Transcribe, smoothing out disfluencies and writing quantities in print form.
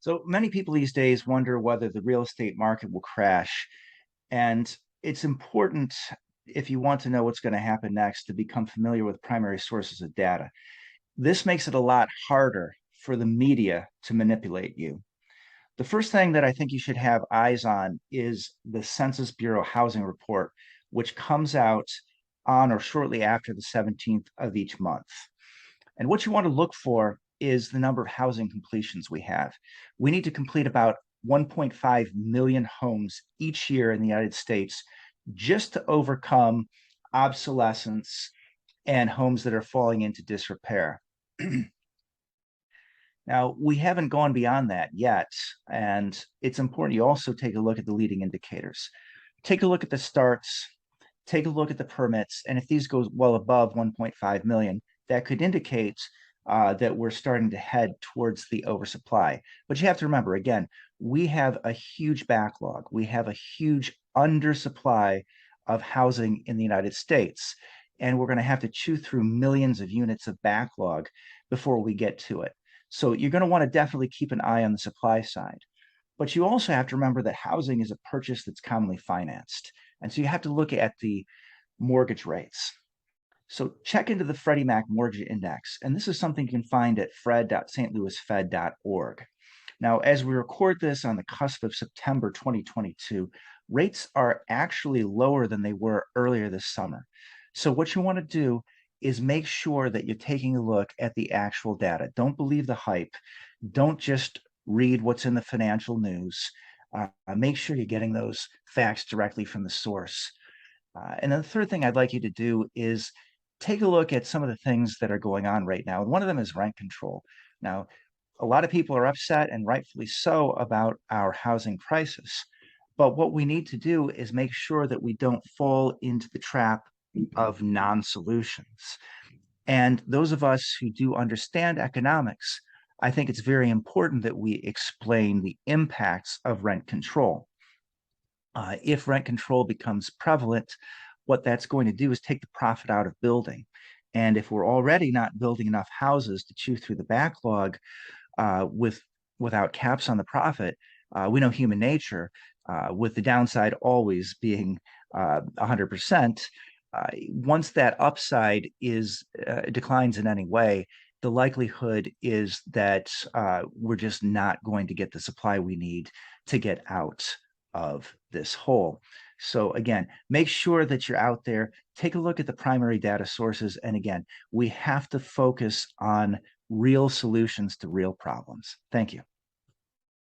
So many people these days wonder whether the real estate market will crash. And it's important, if you want to know what's going to happen next, to become familiar with primary sources of data. This makes it a lot harder for the media to manipulate you. The first thing that I think you should have eyes on is the Census Bureau Housing Report, which comes out on or shortly after the 17th of each month. And what you want to look for is the number of housing completions we have. We need to complete about 1.5 million homes each year in the United States just to overcome obsolescence and homes that are falling into disrepair. Now, we haven't gone beyond that yet, and it's important you also take a look at the leading indicators. Take a look at the starts, take a look at the permits, and if these go well above 1.5 million, that could indicate that we're starting to head towards the oversupply. But you have to remember, again, we have a huge backlog. We have a huge undersupply of housing in the United States, and we're going to have to chew through millions of units of backlog before we get to it. So you're going to want to definitely keep an eye on the supply side. But you also have to remember that housing is a purchase that's commonly financed. And so you have to look at the mortgage rates. So check into the Freddie Mac Mortgage Index. And this is something you can find at fred.stlouisfed.org. Now, as we record this on the cusp of September 2022, rates are actually lower than they were earlier this summer. So what you want to do is make sure that you're taking a look at the actual data. Don't believe the hype. Don't just read what's in the financial news. Make sure you're getting those facts directly from the source. And then the third thing I'd like you to do is take a look at some of the things that are going on right now. And one of them is rent control. Now, a lot of people are upset, and rightfully so, about our housing crisis. But what we need to do is make sure that we don't fall into the trap of non-solutions. And those of us who do understand economics, I think it's very important that we explain the impacts of rent control. If rent control becomes prevalent, what that's going to do is take the profit out of building. And if we're already not building enough houses to chew through the backlog without caps on the profit, we know human nature, with the downside always being 100%. Once that upside declines in any way, the likelihood is that we're just not going to get the supply we need to get out of this hole. So again, make sure that you're out there, take a look at the primary data sources. And again, we have to focus on real solutions to real problems. Thank you.